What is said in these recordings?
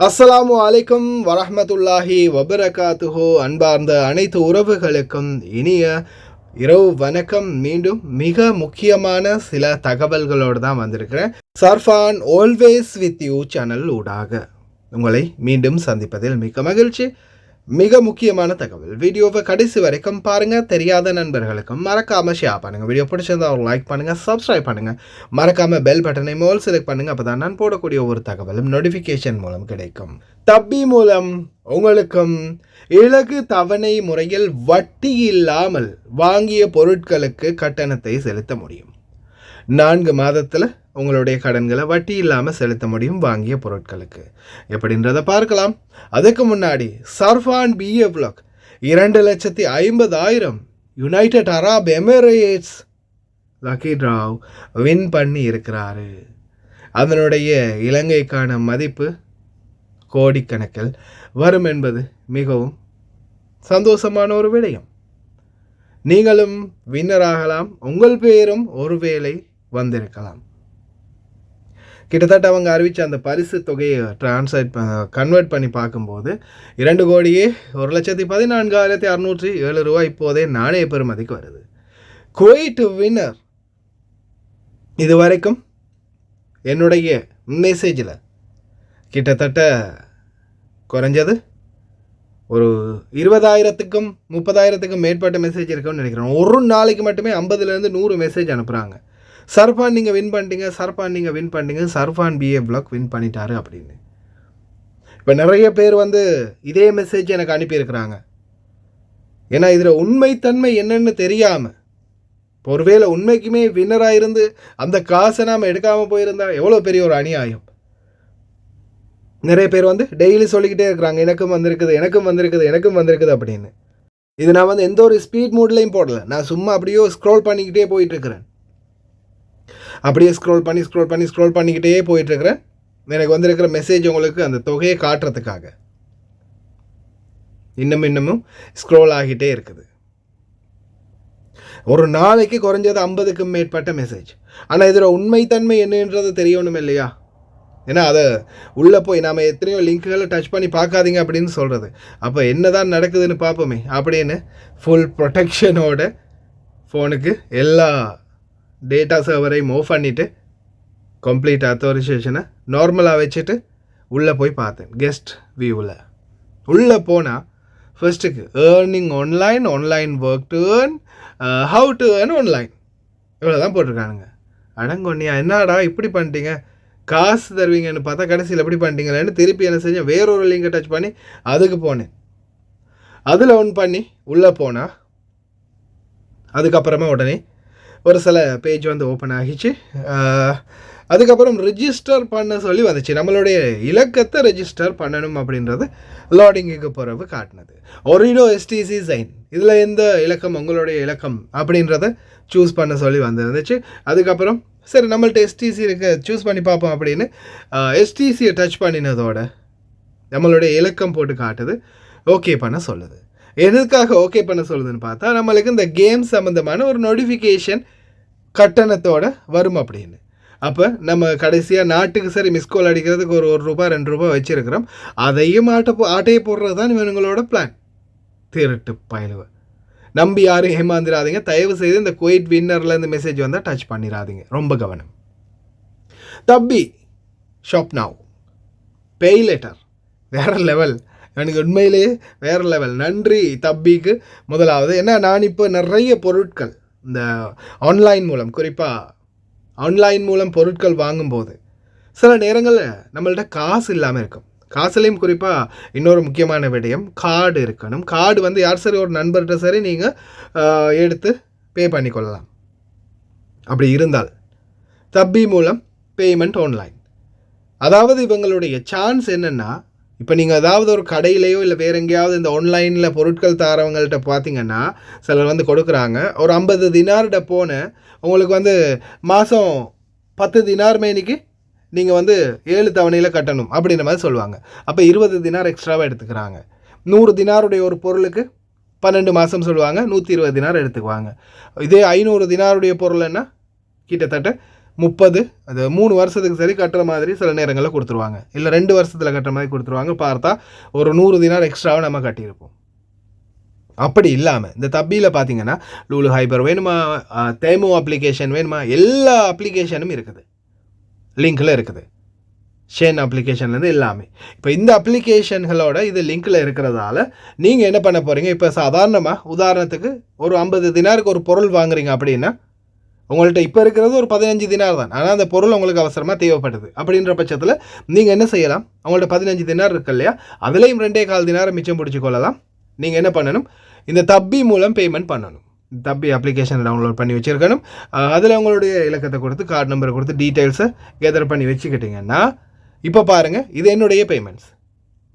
அஸ்ஸலாமு அலைக்கும் வரஹ்மத்துல்லாஹி வபரகாத்துஹு. அன்பார்ந்த அனைத்து உறவுகளுக்கும் இனிய இரவு வணக்கம். மீண்டும் மிக முக்கியமான சில தகவல்களோடு தான் வந்திருக்கிறேன். சர்ஃபான் ஆல்வேஸ் வித் யூ சேனல் ஊடாக உங்களை மீண்டும் சந்திப்பதில் மிக மகிழ்ச்சி. மிக முக்கியமான தகவல், வீடியோவை கடைசி வரைக்கும் பாருங்கள். தெரியாத நண்பர்களுக்கும் மறக்காமல் ஷேர் பண்ணுங்கள். வீடியோ பிடிச்சிருந்தா ஒரு லைக் பண்ணுங்கள், சப்ஸ்கிரைப் பண்ணுங்கள், மறக்காமல் பெல் பட்டனை மோல் செலக்ட் பண்ணுங்கள். அப்போ தான் நான் போடக்கூடிய ஒவ்வொரு தகவலும் நோட்டிஃபிகேஷன் மூலம் கிடைக்கும். தப்பி மூலம் உங்களுக்கும் இலகு தவணை முறையில் வட்டி இல்லாமல் வாங்கிய பொருட்களுக்கு கட்டணத்தை செலுத்த முடியும். 4 மாதத்தில் உங்களுடைய கடன்களை வட்டி இல்லாமல் செலுத்த முடியும் வாங்கிய பொருட்களுக்கு. எப்படின்றத பார்க்கலாம். அதுக்கு முன்னாடி Sarfan PA vlog 2,50,000 United Arab Emirates lucky draw win பண்ணி இருக்கிறாரு. அதனுடைய இலங்கைக்கான மதிப்பு கோடிக்கணக்கில் வரும் என்பது மிகவும் சந்தோஷமான ஒரு விடயம். நீங்களும் வின்னராகலாம். உங்கள் பேரும் ஒருவேளை வந்திருக்கலாம். கிட்டத்தட்ட அவங்க அறிவித்த அந்த பரிசு தொகையை கன்வெர்ட் பண்ணி பார்க்கும்போது 2,1,14,607 ரூபாய் இப்போதே நாணய பெறுமதிக்கு வருது. குவைட் வின்னர் இது வரைக்கும் என்னுடைய மெசேஜில் கிட்டத்தட்ட குறைஞ்சது ஒரு 20,000க்கும் 30,000க்கும் மேற்பட்ட மெசேஜ் இருக்குன்னு நினைக்கிறேன். ஒரு நாளைக்கு மட்டுமே 50லேருந்து 100 மெசேஜ் அனுப்புகிறாங்க. சர்ஃபான் நீங்கள் வின் பண்ணிட்டீங்க, சர்ஃபான் நீங்கள் வின் பண்ணிட்டீங்க, சர்ஃபான் பிஏ வ்ளாக் வின் பண்ணிட்டாரு அப்படின்னு. இப்போ நிறைய பேர் இதே மெசேஜ் எனக்கு அனுப்பியிருக்கிறாங்க. ஏன்னா இதில் உண்மைத்தன்மை என்னன்னு தெரியாமல், இப்போ ஒருவேளை உண்மைக்குமே வின்னராக இருந்து அந்த காசை நாம் எடுக்காமல் போயிருந்தா எவ்வளோ பெரிய ஒரு அநியாயம். நிறைய பேர் டெய்லி சொல்லிக்கிட்டே இருக்கிறாங்க, எனக்கும் வந்திருக்குது அப்படின்னு. இது நான் எந்த ஒரு ஸ்பீட் மூட்லையும் போடலை. நான் சும்மா அப்படியோ ஸ்க்ரோல் பண்ணிக்கிட்டே போயிட்டுருக்கிறேன். அப்படியே ஸ்க்ரோல் பண்ணிக்கிட்டே போயிட்டுருக்கிறேன். எனக்கு வந்திருக்கிற மெசேஜ் உங்களுக்கு அந்த தொகையை காட்டுறதுக்காக இன்னமும் ஸ்க்ரோல் ஆகிட்டே இருக்குது. ஒரு நாளைக்கு குறைஞ்சது 50க்கும் மேற்பட்ட மெசேஜ். ஆனால் இதில் உண்மைத்தன்மை என்னன்றது தெரியணும் இல்லையா? ஏன்னா அதை உள்ளே போய் நாம் எத்தனையோ லிங்க்குகளை டச் பண்ணி பார்க்காதீங்க அப்படின்னு சொல்கிறது. அப்போ என்ன தான் நடக்குதுன்னு பார்ப்போமே அப்படின்னு ஃபுல் ப்ரொடெக்ஷனோட ஃபோனுக்கு எல்லா டேட்டா சர்வரையும் மூவ் பண்ணிவிட்டு கம்ப்ளீட் அத்தாரிசேஷனை நார்மலாக வச்சுட்டு உள்ளே போய் பார்த்தேன். கெஸ்ட் வியூவில் உள்ளே போனால் ஃபர்ஸ்ட்டுக்கு earning online work to earn, how to earn online, இவ்வளோ தான் போட்டிருக்கானுங்க. அடங்கொன்னியா என்னடா இப்படி பண்ணிட்டீங்க, காசு தருவீங்கன்னு பார்த்தா கடைசியில் எப்படி பண்ணிட்டீங்களேன்னு திருப்பி என்ன செஞ்சேன், வேறொரு லிங்கை டச் பண்ணி அதுக்கு போனேன். அதில் ஒன் பண்ணி உள்ளே போனால் அதுக்கப்புறமா உடனே ஒரு சில பேஜ் ஓப்பன் ஆகிச்சு. அதுக்கப்புறம் ரிஜிஸ்டர் பண்ண சொல்லி வந்துச்சு. நம்மளுடைய இலக்கத்தை ரெஜிஸ்டர் பண்ணணும் அப்படின்றது லாடிங்குக்கு பிறகு காட்டினது. ஒரிடோ எஸ்டிசி சைன், இதில் எந்த இலக்கம் உங்களுடைய இலக்கம் அப்படின்றத சூஸ் பண்ண சொல்லி வந்துருந்துச்சு. அதுக்கப்புறம் சரி நம்மள்ட்ட எஸ்டிசி இருக்க சூஸ் பண்ணி பார்ப்போம் அப்படின்னு எஸ்டிசியை டச் பண்ணினதோட நம்மளுடைய இலக்கம் போட்டு காட்டுது. ஓகே பண்ண சொல்லுது. எதுக்காக ஓகே பண்ண சொல்லுதுன்னு பார்த்தா, நம்மளுக்கு இந்த கேம் சம்மந்தமான ஒரு நோட்டிஃபிகேஷன் கட்டணத்தோடு வரும் அப்படின்னு. அப்போ நம்ம கடைசியாக நாட்டுக்கு சரி மிஸ்கால் அடிக்கிறதுக்கு ஒரு ரூபா 2 ரூபா வச்சுருக்கிறோம். அதையும் ஆட்டையை போடுறது தான் இவனுங்களோட பிளான். திருட்டு பயலுவ நம்பி யாரும் ஏமாந்துடாதீங்க. தயவு செய்து இந்த குவைட் வின்னரில் இந்த மெசேஜ் வந்தால் டச் பண்ணிடாதீங்க. ரொம்ப கவனம். தப்பி ஷாப் நாவ் பே லேட்டர் வேறு லெவல். எனக்கு உண்மையிலேயே வேறு லெவல். நன்றி தப்பிக்கு முதலாவது. ஏன்னா நான் இப்போ நிறைய பொருட்கள் இந்த ஆன்லைன் மூலம், குறிப்பாக ஆன்லைன் மூலம் பொருட்கள் வாங்கும்போது சில நேரங்களில் நம்மள்ட்ட காசு இல்லாமல் இருக்கும். காசுலேயும் குறிப்பாக இன்னொரு முக்கியமான விடயம், கார்டு இருக்கணும். கார்டு யார் சரி ஒரு நண்பர்கிட்ட சரி நீங்கள் எடுத்து பே பண்ணிக்கொள்ளலாம். அப்படி இருந்தால் தப்பி மூலம் பேமெண்ட் ஆன்லைன். அதாவது இவங்களுடைய சான்ஸ் என்னென்னா, இப்போ நீங்கள் ஏதாவது ஒரு கடையிலையோ இல்லை வேறு எங்கேயாவது இந்த ஆன்லைனில் பொருட்கள் தரவங்கள்ட்ட பார்த்தீங்கன்னா சிலர் கொடுக்குறாங்க. ஒரு 50 தினார்கிட்ட போன உங்களுக்கு மாதம் 10 தினார் மேனிக்கு நீங்கள் 7 தவணையில் கட்டணும் அப்படின்ற மாதிரி சொல்லுவாங்க. அப்போ 20 தினார் எக்ஸ்ட்ராவாக எடுத்துக்கிறாங்க. 100 தினாருடைய ஒரு பொருளுக்கு 12 மாதம் சொல்லுவாங்க, 120 தினார் எடுத்துக்குவாங்க. இதே 500 தினாருடைய பொருள்னா கிட்டத்தட்ட 30 அது 3 வருஷத்துக்கு சரி கட்டுற மாதிரி சில நேரங்களில் கொடுத்துருவாங்க, இல்லை 2 வருஷத்தில் கட்டுற மாதிரி கொடுத்துருவாங்க. பார்த்தா ஒரு 100 தினார் எக்ஸ்ட்ராவாக நம்ம கட்டியிருப்போம். அப்படி இல்லாமல் இந்த தப்பியில் பார்த்தீங்கன்னா லூலு ஹைப்பர் வேணுமா, தேமோ அப்ளிகேஷன் வேணுமா, எல்லா அப்ளிகேஷனும் இருக்குது, லிங்கில் இருக்குது. ஷேன் அப்ளிகேஷன்லேருந்து எல்லாமே. இப்போ இந்த அப்ளிகேஷன்களோட இது லிங்கில் இருக்கிறதால நீங்கள் என்ன பண்ண போகிறீங்க, இப்போ சாதாரணமாக உதாரணத்துக்கு ஒரு 50 தினாருக்கு ஒரு பொருள் வாங்குறீங்க அப்படின்னா உங்கள்கிட்ட இப்போ இருக்கிறது ஒரு 15 தினார் தான், ஆனால் அந்த பொருள் உங்களுக்கு அவசரமாக தேவைப்படுது. அப்படின்ற பட்சத்தில் நீங்கள் என்ன செய்யலாம், உங்கள்கிட்ட 15 தினார் இருக்கு இல்லையா, அதுலேயும் 2.25 தினாரை மிச்சம் பிடிச்சி கொள்ளலாம். நீங்கள் என்ன பண்ணணும், இந்த தப்பி மூலம் பேமெண்ட் பண்ணணும். தப்பி அப்ளிகேஷன் டவுன்லோட் பண்ணி வச்சுருக்கணும். அதில் உங்களுடைய இலக்கத்தை கொடுத்து கார்டு நம்பரை கொடுத்து டீட்டெயில்ஸை கேதர் பண்ணி வச்சுக்கிட்டிங்கன்னா இப்போ பாருங்கள், இது என்னுடைய பேமெண்ட்ஸ்.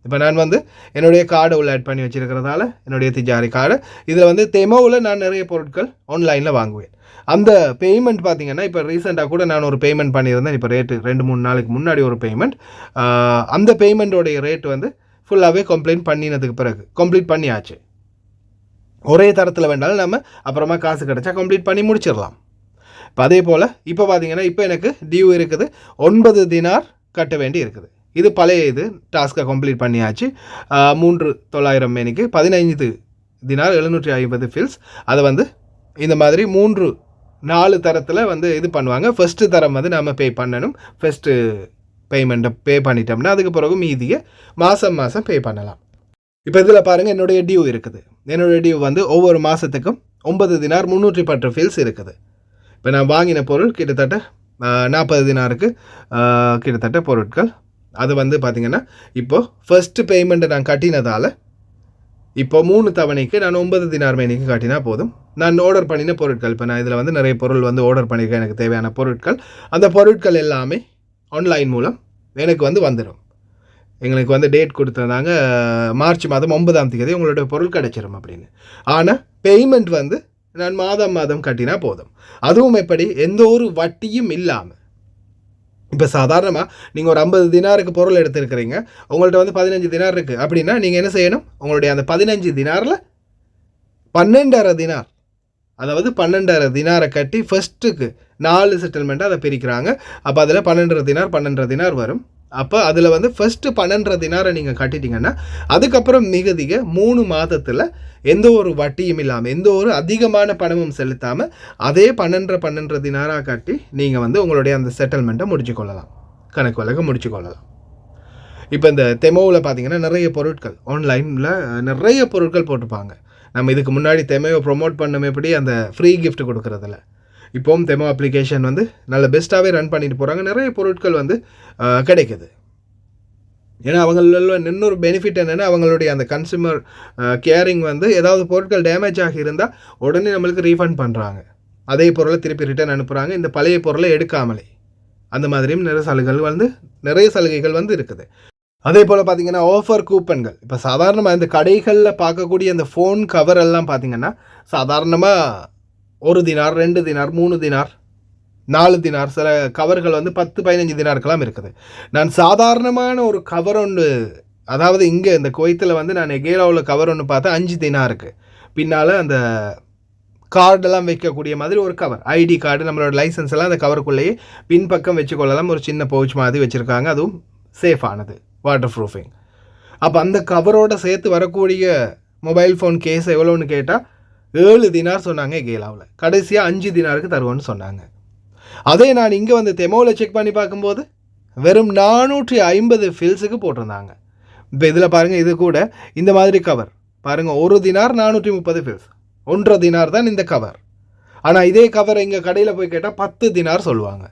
இப்போ நான் வந்து என்னுடைய கார்டை உள்ள ஆட் பண்ணி வச்சுருக்கிறதால என்னுடைய திஜாரி கார்டு, இதில் வந்து தெமோவில் நான் நிறைய பொருட்கள் ஆன்லைனில் வாங்குவேன். அந்த பேமெண்ட் பார்த்திங்கன்னா இப்போ ரீசெண்டாக கூட நான் ஒரு பேமெண்ட் பண்ணியிருந்தேன். இப்போ ரேட்டு 2-3 நாளைக்கு முன்னாடி ஒரு பேமெண்ட், அந்த பேமெண்ட்டோடைய ரேட் வந்து ஃபுல்லாகவே கம்ப்ளீட் பண்ணியாச்சு. ஒரே தரத்தில் வேண்டாலும் நம்ம அப்புறமா காசு கிடச்சா கம்ப்ளீட் பண்ணி முடிச்சிடலாம். இப்போ அதே போல் இப்போ பார்த்திங்கன்னா இப்போ எனக்கு டியூ இருக்குது, 9 தினார் கட்ட வேண்டி இருக்குது. இது பழைய இது டாஸ்க்கை கம்ப்ளீட் பண்ணியாச்சு. 3,900 மேனிக்கு 15 தினார் 750 ஃபில்ஸ். அதை வந்து இந்த மாதிரி 3-4 தரத்தில் வந்து இது பண்ணுவாங்க. ஃபஸ்ட்டு தரம் வந்து நம்ம பே பண்ணணும். ஃபஸ்ட்டு பேமெண்ட்டை பே பண்ணிட்டோம்னா அதுக்கு பிறகு மீதியை மாதம் பே பண்ணலாம். இப்போ இதில் பாருங்கள், என்னுடைய டியூ இருக்குது. என்னுடைய டியூ வந்து ஒவ்வொரு மாதத்துக்கும் 9 தினார் 310 ஃபில்ஸ் இருக்குது. இப்போ நான் வாங்கின பொருள் கிட்டத்தட்ட 40 தினாருக்கு கிட்டத்தட்ட பொருட்கள். அது வந்து பார்த்திங்கன்னா இப்போது ஃபஸ்ட்டு பேமெண்ட்டை நான் கட்டினதால் இப்போ 3 தவணைக்கு நான் 9 தினார் மேனிக்கு காட்டினா போதும். நான் ஆர்டர் பண்ணின பொருட்கள், இப்போ நான் இதில் வந்து நிறைய பொருள் வந்து ஆர்டர் பண்ணியிருக்கேன், எனக்கு தேவையான பொருட்கள். அந்த பொருட்கள் எல்லாமே ஆன்லைன் மூலம் எனக்கு வந்து வந்துடும். எங்களுக்கு வந்து டேட் கொடுத்துருந்தாங்க மார்ச் மாதம் 9ஆம் தேதி உங்களுடைய பொருள் கிடைச்சிடும் அப்படின்னு. ஆனால் பேமெண்ட் வந்து நான் மாதம் கட்டினா போதும். அதுவும் எப்படி, எந்த ஒரு வட்டியும் இல்லாமல். இப்போ சாதாரணமாக நீங்கள் ஒரு 50 தினாருக்கு பொருள் எடுத்துருக்கிறீங்க, உங்கள்கிட்ட வந்து 15 தினார் இருக்குது அப்படின்னா நீங்கள் என்ன செய்யணும், உங்களுடைய அந்த 15 தினாரில் 12.5 தினார், அதாவது 12.5 தினாரை கட்டி ஃபஸ்ட்டுக்கு 4 செட்டில்மெண்ட்டாக அதை பிரிக்கிறாங்க. அப்போ அதில் 12.5 தினார் வரும். அப்போ அதில் வந்து ஃபஸ்ட்டு 12.5 தினாரை நீங்கள் கட்டிட்டீங்கன்னா அதுக்கப்புறம் மிகுதிக 3 மாதத்தில் எந்த ஒரு வட்டியும் இல்லாமல் எந்த ஒரு அதிகமான பணமும் செலுத்தாமல் அதே 12 தினாராக கட்டி நீங்கள் வந்து உங்களுடைய அந்த செட்டில்மெண்ட்டை முடிச்சுக்கொள்ளலாம், கணக்கு வழக்க முடிச்சுக்கொள்ளலாம். இப்போ இந்த தெமோவில் பார்த்தீங்கன்னா நிறைய பொருட்கள் ஆன்லைனில் நிறைய பொருட்கள் போட்டுப்பாங்க. நம்ம இதுக்கு முன்னாடி தெமோவை ப்ரொமோட் பண்ணோம் எப்படி அந்த ஃப்ரீ கிஃப்ட் கொடுக்குறதில்ல. இப்போவும் தெமோ அப்ளிகேஷன் வந்து நல்ல பெஸ்ட்டாகவே ரன் பண்ணிட்டு போகிறாங்க. நிறைய பொருட்கள் வந்து கிடைக்குது. ஏன்னா அவங்கள இன்னொரு பெனிஃபிட் என்னென்னா அவங்களுடைய அந்த கன்சூமர் கேரிங் வந்து ஏதாவது பொருட்கள் டேமேஜ் ஆகி இருந்தால் உடனே நம்மளுக்கு ரீஃபண்ட் பண்ணுறாங்க, அதே பொருளை திருப்பி ரிட்டர்ன் அனுப்புகிறாங்க, இந்த பழைய பொருளை எடுக்காமலே. அந்த மாதிரியும் நிறைய சலுகைகள் வந்து இருக்குது. அதே போல் பார்த்திங்கன்னா ஆஃபர் கூப்பன்கள். இப்போ சாதாரணமாக இந்த கடைகளில் பார்க்கக்கூடிய அந்த ஃபோன் கவர் எல்லாம் பார்த்திங்கன்னா சாதாரணமாக 1 தினார் 2 தினார் 3 தினார் 4 தினார், சில கவர்கள் வந்து 10-15 தினாருக்கெல்லாம் இருக்குது. நான் சாதாரணமான ஒரு கவர் ஒன்று, அதாவது இங்கே இந்த குவைத்தில் வந்து நான் எகேலாவில் கவர் ஒன்று பார்த்தேன், 5 தினாருக்கு. பின்னால் அந்த கார்டெல்லாம் வைக்கக்கூடிய மாதிரி ஒரு கவர், ஐடி கார்டு நம்மளோட லைசன்ஸ் எல்லாம் அந்த கவருக்குள்ளேயே பின்பக்கம் வச்சுக்கொள்ளலாம். ஒரு சின்ன பவுச் மாதிரி வச்சுருக்காங்க, அதுவும் சேஃபானது, வாட்டர் ப்ரூஃபிங். அப்போ அந்த கவரோடு சேர்த்து வரக்கூடிய மொபைல் ஃபோன் கேஸ் எவ்வளோன்னு கேட்டால் 7 தினார் சொன்னாங்க எகேலாவில். கடைசியாக 5 தினாருக்கு தருவோன்னு சொன்னாங்க. அதே நான் இங்கே வந்து தெமோவில் செக் பண்ணி பார்க்கும்போது வெறும் 450 ஃபில்ஸுக்கு போட்டிருந்தாங்க. இப்போ இதில் பாருங்கள், இது கூட இந்த மாதிரி கவர் பாருங்கள், 1 தினார் 430 ஃபில்ஸ், 1.5 தினார் தான் இந்த கவர். ஆனால் இதே கவர் இங்கே கடையில் போய் கேட்டால் 10 தினார் சொல்லுவாங்க.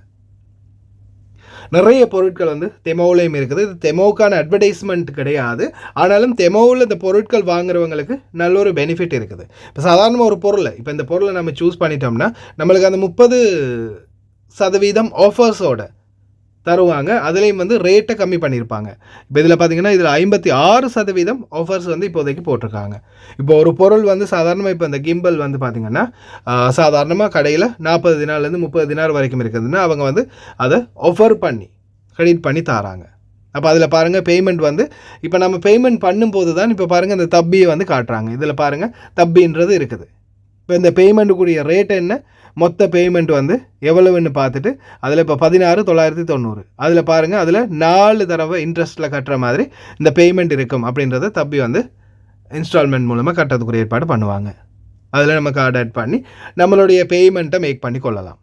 நிறைய பொருட்கள் வந்து தெமோவிலையும் இருக்குது. இது தெமோவுக்கான அட்வர்டைஸ்மெண்ட் கிடையாது, ஆனாலும் தெமோவில் இந்த பொருட்கள் வாங்குறவங்களுக்கு நல்ல ஒரு பெனிஃபிட் இருக்குது. இப்போ சாதாரணமாக ஒரு பொருளை, இப்போ இந்த பொருளை நம்ம சூஸ் பண்ணிட்டோம்னா நம்மளுக்கு அந்த 30% ஆஃபர்ஸோட தருவாங்க. அதுலேயும் வந்து ரேட்டை கம்மி பண்ணியிருப்பாங்க. இப்போ இதில் பார்த்தீங்கன்னா இதில் 56% ஆஃபர்ஸ் வந்து இப்போதைக்கு போட்டிருக்காங்க. இப்போ ஒரு பொருள் வந்து சாதாரணமாக இப்போ இந்த கிம்பல் வந்து பார்த்திங்கன்னா சாதாரணமாக கடையில் 40 தினார்லேருந்து 30 தினார் வரைக்கும் இருக்குதுன்னா அவங்க வந்து அதை ஆஃபர் பண்ணி கிரெடிட் பண்ணி தராங்க. அப்போ அதில் பாருங்கள் பேமெண்ட் வந்து இப்போ நம்ம பேமெண்ட் பண்ணும்போது தான் இப்போ பாருங்கள் இந்த தப்பியை வந்து காட்டுறாங்க. இதில் பாருங்கள் தப்பின்றது இருக்குது. இப்போ இந்த பேமெண்ட்டுக்குரிய ரேட் என்ன, மொத்த பேமெண்ட் வந்து எவ்வளவுன்னு பார்த்துட்டு அதில் இப்போ 16,990 அதில் பாருங்கள், அதில் 4 தடவை இன்ட்ரெஸ்ட்டில் கட்டுற மாதிரி இந்த பேமெண்ட் இருக்கும் அப்படின்றத தப்பி வந்து இன்ஸ்டால்மெண்ட் மூலமாக கட்டுறதுக்குரிய ஏற்பாடு பண்ணுவாங்க. அதில் நம்ம கார்டு ஆட் பண்ணி நம்மளுடைய பேமெண்ட்டை மேக் பண்ணி கொள்ளலாம்.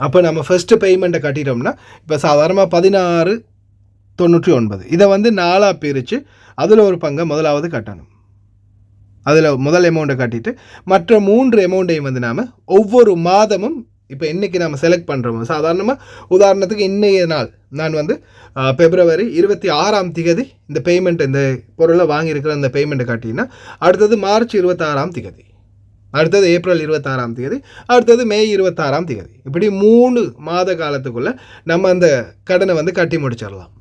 அப்போ நம்ம ஃபஸ்ட்டு பேமெண்ட்டை கட்டிட்டோம்னா இப்போ சாதாரணமாக 16,99 இதை வந்து 4ஆக பிரித்து அதில் ஒரு பங்கை முதலாவது கட்டணும். அதில் முதல் அமௌண்ட்டை கட்டிட்டு மற்ற 3 அமௌண்ட்டையும் வந்து நாம் ஒவ்வொரு மாதமும் இப்போ இன்றைக்கி நம்ம செலக்ட் பண்ணுறோம். சாதாரணமாக உதாரணத்துக்கு இன்றைய நாள் நான் வந்து February 26 இந்த பேமெண்ட் இந்த பொருளை வாங்கியிருக்கிற அந்த பேமெண்ட்டை கட்டினா அடுத்தது March 26 அடுத்தது April 26 அடுத்தது May 26 இப்படி 3 மாத காலத்துக்குள்ளே நம்ம அந்த கடனை வந்து கட்டி முடிச்சிடலாம்.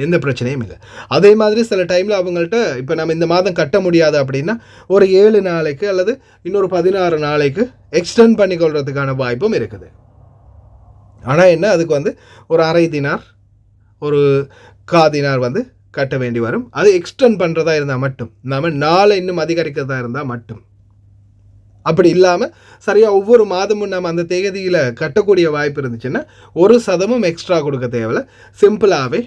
எந்த பிரச்சனையும் இல்லை. அதே மாதிரி சில டைமில் அவங்கள்ட்ட இப்போ நம்ம இந்த மாதம் கட்ட முடியாது அப்படின்னா ஒரு 7 நாளைக்கு அல்லது இன்னொரு 16 நாளைக்கு எக்ஸ்டெண்ட் பண்ணி கொள்றதுக்கான வாய்ப்பும் இருக்குது. ஆனால் என்ன, அதுக்கு வந்து ஒரு அரை தினார் ஒரு காதினார் வந்து கட்ட வேண்டி வரும். அது எக்ஸ்டெண்ட் பண்ணுறதா இருந்தால் மட்டும், நம்ம நாளை இன்னும் அதிகரிக்கிறதா இருந்தால் மட்டும். அப்படி இல்லாமல் சரியாக ஒவ்வொரு மாதமும் நம்ம அந்த தேதியில் கட்டக்கூடிய வாய்ப்பு இருந்துச்சுன்னா 1% எக்ஸ்ட்ரா கொடுக்க தேவையில்லை. சிம்பிளாகவே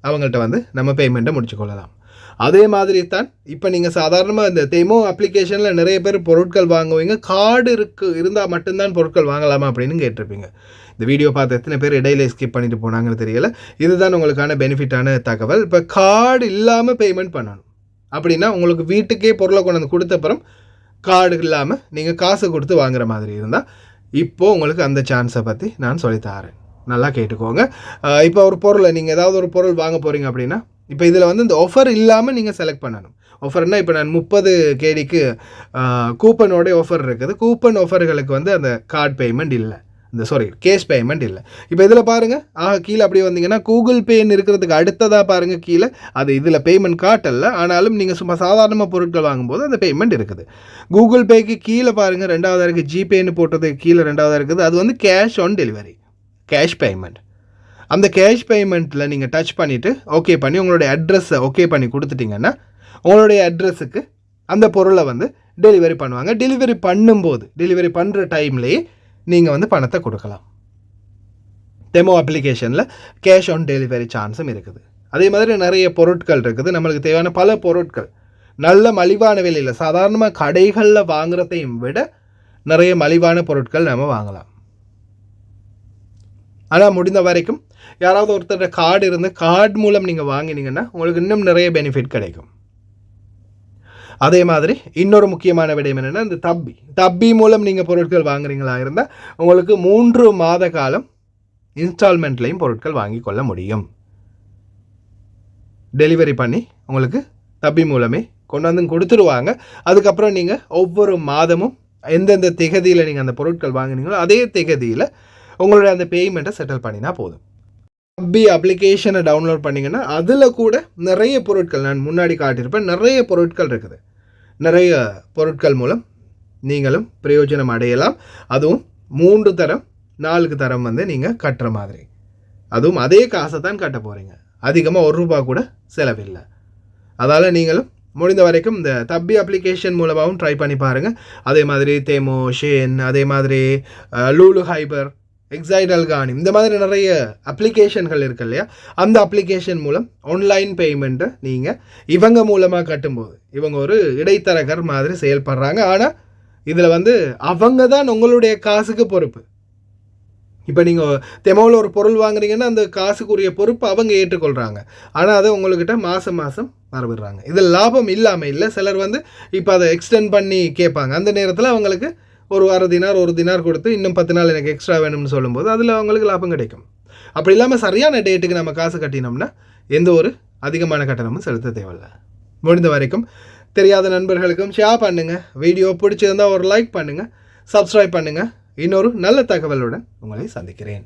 அவங்கள்ட்ட வந்து நம்ம பேமெண்ட்டை முடிச்சு கொள்ளலாம். அதே மாதிரி தான் இப்போ நீங்கள் சாதாரணமாக இந்த தெமோ அப்ளிகேஷனில் நிறைய பேர் பொருட்கள் வாங்குவீங்க. கார்டு இருந்தால் மட்டும்தான் பொருட்கள் வாங்கலாமா அப்படின்னு கேட்டிருப்பீங்க. இந்த வீடியோ பார்த்து எத்தனை பேர் இடையில ஸ்கிப் பண்ணிட்டு போனாங்கன்னு தெரியல. இதுதான் உங்களுக்கான பெனிஃபிட்டான தகவல். இப்போ கார்டு இல்லாமல் பேமெண்ட் பண்ணணும் அப்படின்னா உங்களுக்கு வீட்டுக்கே பொருளை கொண்டு வந்து கொடுத்தப்புறம் கார்டு இல்லாமல் நீங்கள் காசு கொடுத்து வாங்குற மாதிரி இருந்தால் இப்போது உங்களுக்கு அந்த சான்ஸை பற்றி நான் சொல்லித்தரேன். நல்லா கேட்டுக்கோங்க. இப்போ ஒரு பொருளை நீங்கள் ஏதாவது ஒரு பொருள் வாங்க போகிறீங்க அப்படின்னா இப்போ இதில் வந்து இந்த ஆஃபர் இல்லாமல் நீங்கள் செலக்ட் பண்ணணும். ஆஃபர்னால் இப்போ நான் 30 KDக்கு கூப்பனோடைய ஆஃபர் இருக்குது. கூப்பன் ஆஃபர்களுக்கு வந்து அந்த கார்டு பேமெண்ட் இல்லை, கேஷ் பேமெண்ட் இல்லை. இப்போ இதில் பாருங்கள், கீழே அப்படி வந்தீங்கன்னா கூகுள் பேன்னு இருக்கிறதுக்கு அடுத்ததாக பாருங்கள் கீழே, அது இதில் பேமெண்ட் காட்டல, ஆனாலும் நீங்கள் சும்மா சாதாரணமாக பொருட்கள் வாங்கும்போது அந்த பேமெண்ட் இருக்குது. கூகுள் பேக்கு கீழே பாருங்கள் 2வதாக இருக்குது, ஜிபேன்னு போட்டது கீழே 2வதாக இருக்குது. அது வந்து cash on delivery, cash payment. அந்த கேஷ் பேமெண்ட்டில் நீங்கள் டச் பண்ணிவிட்டு ஓகே பண்ணி உங்களுடைய அட்ரஸை ஓகே பண்ணி கொடுத்துட்டிங்கன்னா உங்களுடைய அட்ரஸுக்கு அந்த பொருளை வந்து டெலிவரி பண்ணுவாங்க. டெலிவரி பண்ணும்போது, டெலிவரி பண்ணுற டைம்லேயே நீங்கள் வந்து பணத்தை கொடுக்கலாம். டெமோ அப்ளிகேஷனில் கேஷ் ஆன் டெலிவரி சான்ஸும் இருக்குது. அதே மாதிரி நிறைய பொருட்கள் இருக்குது. நம்மளுக்கு தேவையான பல பொருட்கள் நல்ல மலிவான விலையில், சாதாரணமாக கடைகளில் வாங்குறதையும் விட நிறைய மலிவான பொருட்கள் நம்ம வாங்கலாம். ஆனால் முடிந்த வரைக்கும் யாராவது ஒருத்தர் கார்டு இருந்து கார்டு மூலம் நீங்கள் வாங்கினீங்கன்னா உங்களுக்கு இன்னும் நிறைய பெனிஃபிட் கிடைக்கும். அதே மாதிரி இன்னொரு முக்கியமான விடயம் என்னென்னா, இந்த தப்பி மூலம் நீங்கள் பொருட்கள் வாங்குறீங்களா இருந்தால் உங்களுக்கு 3 மாத காலம் இன்ஸ்டால்மெண்ட்லேயும் பொருட்கள் வாங்கி கொள்ள முடியும். டெலிவரி பண்ணி உங்களுக்கு தப்பி மூலமே கொண்டு வந்து கொடுத்துருவாங்க. அதுக்கப்புறம் நீங்கள் ஒவ்வொரு மாதமும் எந்தெந்த திகதியில் நீங்கள் அந்த பொருட்கள் வாங்கினீங்களோ அதே திகதியில் உங்களுடைய அந்த பேமெண்ட்டை செட்டில் பண்ணினா போதும். தப்பி அப்ளிகேஷனை டவுன்லோட் பண்ணிங்கன்னா அதில் கூட நிறைய பொருட்கள், நான் முன்னாடி காட்டியிருப்பேன், நிறைய பொருட்கள் இருக்குது. நிறைய பொருட்கள் மூலம் நீங்களும் பிரயோஜனம் அடையலாம். அதுவும் 3 தரம் 4 தரம் வந்து நீங்கள் கட்டுற மாதிரி. அதுவும் அதே காசை தான் கட்ட போகிறீங்க. அதிகமாக ₹1 கூட செலவில்லை. அதால் நீங்களும் முடிந்த வரைக்கும் இந்த தப்பி அப்ளிகேஷன் மூலமாகவும் ட்ரை பண்ணி பாருங்கள். அதே மாதிரி தேமோ, ஷேன், அதே மாதிரி லூலு ஹைபர், எக்ஸைடல்கானி, இந்த மாதிரி நிறைய அப்ளிகேஷன்கள் இருக்கு இல்லையா, அந்த அப்ளிகேஷன் மூலம் ஆன்லைன் பேமெண்ட்டை நீங்கள் இவங்க மூலமாக கட்டும்போது இவங்க ஒரு இடைத்தரகர் மாதிரி செயல்படுறாங்க. ஆனால் இதில் வந்து அவங்க தான் உங்களுடைய காசுக்கு பொறுப்பு. இப்போ நீங்கள் தெமோவில் ஒரு பொருள் வாங்குறீங்கன்னா அந்த காசுக்குரிய பொறுப்பு அவங்க ஏற்றுக்கொள்கிறாங்க. ஆனால் அதை உங்கள்கிட்ட மாதம் மறந்துடுறாங்க. இதில் லாபம் இல்லாமல் இல்லை. சிலர் வந்து இப்போ அதை எக்ஸ்டெண்ட் பண்ணி கேட்பாங்க. அந்த நேரத்தில் அவங்களுக்கு ஒரு அரை தினார் 1 தினார் கொடுத்து இன்னும் 10 நாள் எனக்கு எக்ஸ்ட்ரா வேணும்னு சொல்லும்போது அதில் அவங்களுக்கு லாபம் கிடைக்கும். அப்படி இல்லாமல் சரியான டேட்டுக்கு நம்ம காசு கட்டினோம்னா எந்த ஒரு அதிகமான கட்டணமும் செலுத்த தேவையில்லை. முடிந்த வரைக்கும் தெரியாத நண்பர்களுக்கும் ஷேர் பண்ணுங்கள். வீடியோ பிடிச்சிருந்தால் ஒரு லைக் பண்ணுங்கள், சப்ஸ்கிரைப் பண்ணுங்கள். இன்னொரு நல்ல தகவலுடன் உங்களை சந்திக்கிறேன்.